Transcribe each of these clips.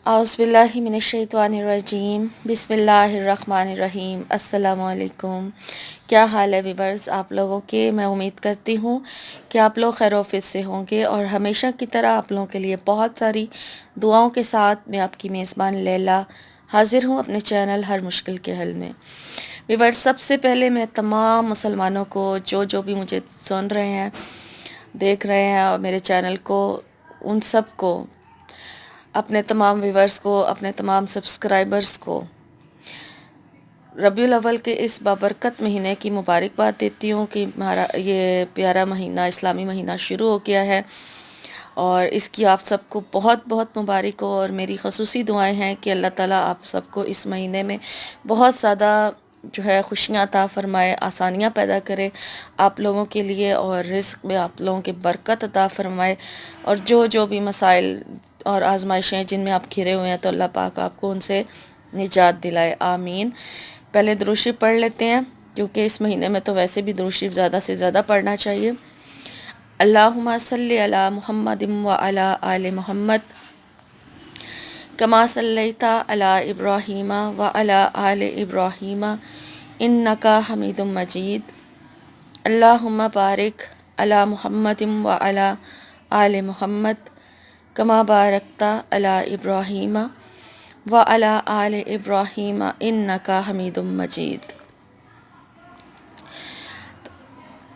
औज़ुबिल्लाहि मिनश्शैतानिर्रजीम बिस्मिल्लाहिर्रहमानिर्रहीम। अस्सलामु अलैकुम। क्या हाल है वीवर्स आप लोगों के। मैं उम्मीद करती हूँ कि आप लोग खैर-ओ-आफ़ियत से होंगे और हमेशा की तरह आप लोगों के लिए बहुत सारी दुआओं के साथ मैं आपकी मेज़बान लैला हाज़िर हूँ अपने चैनल हर मुश्किल के हल में। वीवर्स, सबसे पहले मैं तमाम मुसलमानों को जो भी मुझे सुन रहे हैं, देख रहे हैं और मेरे चैनल को, उन सब को, अपने तमाम व्यूवर्स को, अपने तमाम सब्सक्राइबर्स को रबीउल अव्वल के इस बाबरकत महीने की मुबारकबाद देती हूँ कि हमारा ये प्यारा महीना, इस्लामी महीना शुरू हो गया है और इसकी आप सबको बहुत बहुत मुबारक हो। और मेरी ख़ुसूसी दुआएं हैं कि अल्लाह ताला आप सबको इस महीने में बहुत ज़्यादा जो है खुशियाँ अता फ़रमाए, आसानियाँ पैदा करे आप लोगों के लिए और रिज़्क़ में आप लोगों के बरकत अता फ़रमाए। और जो भी मसाइल और आजमाइशें जिनमें आप घिरे हुए हैं तो अल्लाह पाक आपको उनसे निजात दिलाए, आमीन। पहले दुरूद शरीफ पढ़ लेते हैं क्योंकि इस महीने में तो वैसे भी दुरूद शरीफ ज़्यादा से ज़्यादा पढ़ना चाहिए। अल्लाहुम्मा सल्लि अला मुहम्मदिम व अला आले मुहम्मद कमा सल्लैता अला इब्राहीमा व अला आले इब्राहीमा इन्नका हमीदुम मजीद। अल्लाहुम्मा बारिक अला मुहम्मदिम व अला आले मुहम्मद कमा बारकता अला इब्राहीमा व अला आले इब्राहीमा इन्नका हमीदुम मजीद।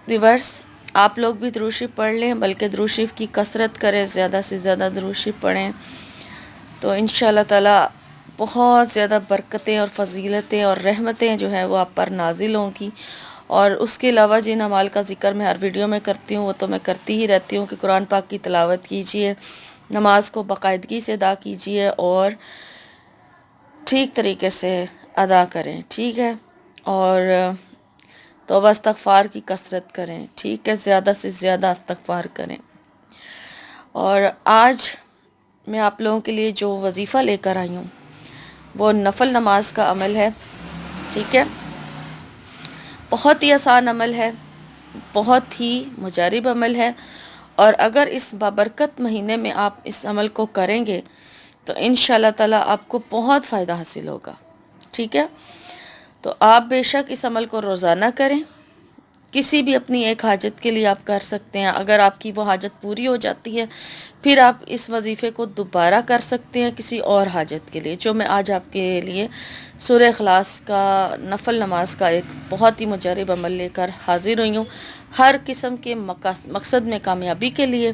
रिवर्स, आप लोग भी दुरूद शरीफ पढ़ लें, बल्कि दुरूद शरीफ की कसरत करें, ज़्यादा से ज़्यादा दुरूद शरीफ पढ़ें तो इंशाअल्लाह ताला बहुत ज़्यादा बरकतें और फ़जीलतें और रहमतें जो है वो आप पर नाजिल होंगी। और उसके अलावा जिन अमाल का ज़िक्र मैं हर वीडियो में करती हूँ वो तो मैं करती ही रहती हूँ कि कुरान पाक की तिलावत कीजिए, नमाज को बाकायदगी से अदा कीजिए और ठीक तरीके से अदा करें, ठीक है। और तौबा इस्तग़फ़ार की कसरत करें, ठीक है, ज़्यादा से ज़्यादा इस्तग़फ़ार करें। और आज मैं आप लोगों के लिए जो वजीफ़ा लेकर आई हूँ वो नफल नमाज का अमल है, ठीक है। बहुत ही आसान अमल है, बहुत ही मुजरब अमल है और अगर इस बाबरकत महीने में आप इस अमल को करेंगे तो इंशाअल्लाह ताला आपको बहुत फ़ायदा हासिल होगा, ठीक है। तो आप बेशक इस अमल को रोज़ाना करें, किसी भी अपनी एक हाजत के लिए आप कर सकते हैं। अगर आपकी वो हाजत पूरी हो जाती है फिर आप इस वजीफ़े को दोबारा कर सकते हैं किसी और हाजत के लिए। जो मैं आज आपके लिए सूरह इखलास का नफल नमाज का एक बहुत ही मुजरब अमल लेकर हाजिर हुई हूँ, हर किस्म के मकसद में कामयाबी के लिए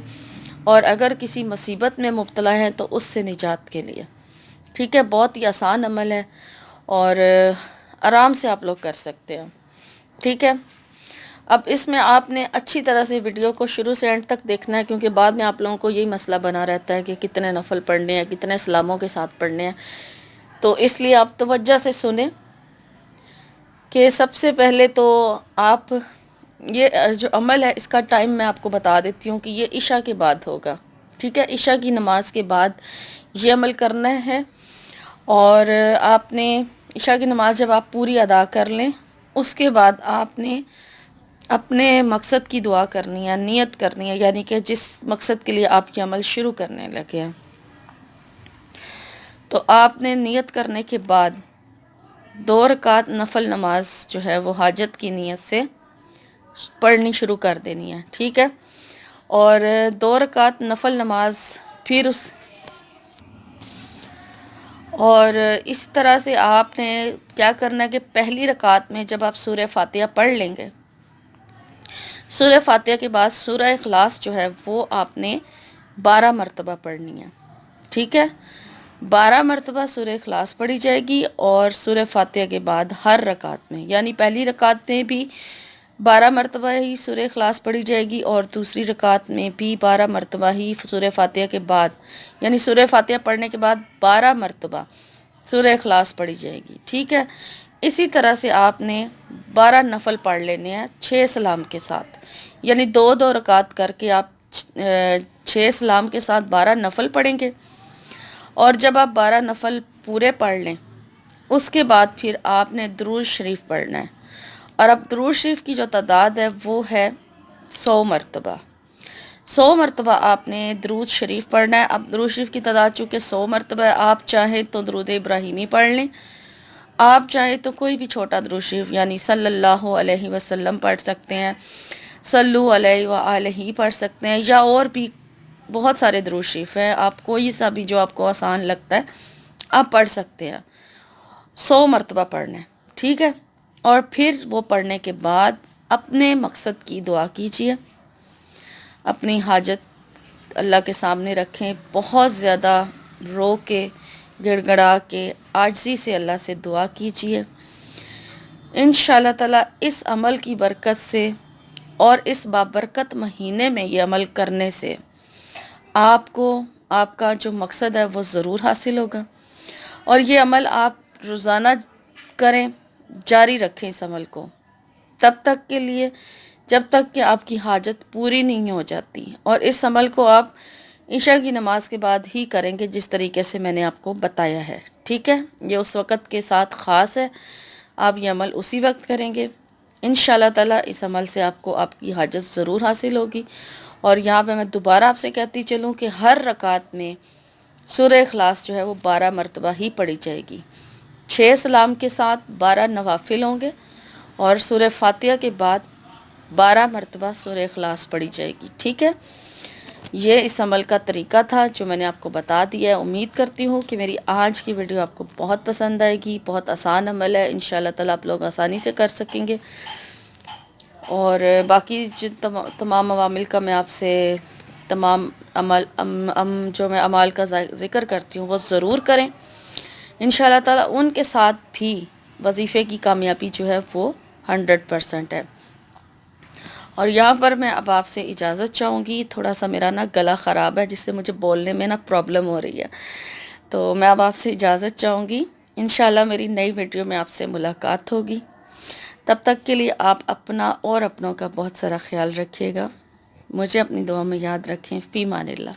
और अगर किसी मुसीबत में मुब्तला हैं तो उससे निजात के लिए, ठीक है। बहुत ही आसान अमल है और आराम से आप लोग कर सकते हैं, ठीक है। अब इसमें आपने अच्छी तरह से वीडियो को शुरू से एंड तक देखना है क्योंकि बाद में आप लोगों को यही मसला बना रहता है कि कितने नफल पढ़ने हैं, कितने सलामों के साथ पढ़ने हैं। तो इसलिए आप तवज्जो से सुने कि सबसे पहले तो आप ये जो अमल है इसका टाइम मैं आपको बता देती हूँ कि ये इशा के बाद होगा, ठीक है। इशा की नमाज के बाद ये अमल करना है और आपने इशा की नमाज जब आप पूरी अदा कर लें उसके बाद आपने अपने मकसद की दुआ करनी है, नियत करनी है, यानी कि जिस मकसद के लिए आप ये अमल शुरू करने लगे हैं तो आपने नियत करने के बाद 2 रकात नफल नमाज जो है वो हाजत की नियत से पढ़नी शुरू कर देनी है, ठीक है। और 2 रकात नफल नमाज फिर इस तरह से आपने क्या करना है कि पहली रकात में जब आप सूरह फातिहा पढ़ लेंगे, सूरह फातिहा के बाद सूरह इखलास जो है वो आपने 12 मरतबा पढ़नी है, ठीक है। 12 मरतबा सूरह इखलास पढ़ी जाएगी और सूरह फातिहा के बाद हर रकात में, यानी पहली रकात में भी 12 मरतबा ही सूरह इखलास पढ़ी जाएगी और दूसरी रकात में भी 12 मरतबा ही सूरह फातिहा के बाद, यानी सूरह फातिहा पढ़ने के बाद 12 मरतबा सूरह इखलास पढ़ी जाएगी, ठीक है। इसी तरह से आपने 12 नफल पढ़ लेने हैं 6 सलाम के साथ, यानी 2-2 रकात करके आप 6 सलाम के साथ 12 नफल पढ़ेंगे। और जब आप 12 नफल पूरे पढ़ लें उसके बाद फिर आपने दुरूद शरीफ पढ़ना है और अब दुरूद शरीफ की जो तादाद है वो है 100 मरतबा। 100 مرتبہ آپ نے درود شریف پڑھنا ہے۔ اب درود شریف کی تعداد چونکہ 100 مرتبہ ہے، آپ چاہیں تو درود ابراہیمی پڑھ لیں، آپ چاہیں تو کوئی بھی چھوٹا درود شریف یعنی صلی اللہ علیہ وسلم پڑھ سکتے ہیں، صلو علیہ وآلہ پڑھ سکتے ہیں، یا اور بھی بہت سارے درود شریف ہیں، آپ کوئی سا بھی جو آپ کو آسان لگتا ہے آپ پڑھ سکتے ہیں۔ 100 مرتبہ پڑھنا ہے، ٹھیک ہے؟ اور پھر وہ پڑھنے کے بعد اپنے مقصد کی دعا کیجیے، اپنی حاجت اللہ کے سامنے رکھیں، بہت زیادہ رو کے گڑ گڑا کے عاجزی سے اللہ سے دعا کیجیے۔ انشاءاللہ تعالیٰ اس عمل کی برکت سے اور اس بابرکت مہینے میں یہ عمل کرنے سے آپ کو آپ کا جو مقصد ہے وہ ضرور حاصل ہوگا، اور یہ عمل آپ روزانہ کریں، جاری رکھیں اس عمل کو تب تک کے لیے جب تک کہ آپ کی حاجت پوری نہیں ہو جاتی، اور اس عمل کو آپ عشاء کی نماز کے بعد ہی کریں گے جس طریقے سے میں نے آپ کو بتایا ہے، ٹھیک ہے؟ یہ اس وقت کے ساتھ خاص ہے، آپ یہ عمل اسی وقت کریں گے، انشاءاللہ تعالیٰ اس عمل سے آپ کو آپ کی حاجت ضرور حاصل ہوگی۔ اور یہاں پہ میں دوبارہ آپ سے کہتی چلوں کہ ہر رکعت میں سورہ اخلاص جو ہے وہ 12 مرتبہ ہی پڑھی جائے گی، 6 سلام کے ساتھ 12 نوافل ہوں گے، اور سورہ فاتحہ کے بعد 12 مرتبہ سورہ اخلاص پڑھی جائے گی، ٹھیک ہے؟ یہ اس عمل کا طریقہ تھا جو میں نے آپ کو بتا دیا ہے۔ امید کرتی ہوں کہ میری آج کی ویڈیو آپ کو بہت پسند آئے گی، بہت آسان عمل ہے، انشاءاللہ تعالیٰ آپ لوگ آسانی سے کر سکیں گے، اور باقی جن تمام عوامل کا میں آپ سے تمام جو میں اعمال کا ذکر کرتی ہوں وہ ضرور کریں، انشاءاللہ تعالیٰ ان کے ساتھ بھی وظیفے کی کامیابی جو ہے وہ 100% ہے۔ اور یہاں پر میں اب آپ سے اجازت چاہوں گی، تھوڑا سا میرا نا گلا خراب ہے جس سے مجھے بولنے میں نا پرابلم ہو رہی ہے، تو میں اب آپ سے اجازت چاہوں گی، انشاءاللہ میری نئی ویڈیو میں آپ سے ملاقات ہوگی۔ تب تک کے لیے آپ اپنا اور اپنوں کا بہت سارا خیال رکھیے گا، مجھے اپنی دعا میں یاد رکھیں، فی امان اللہ۔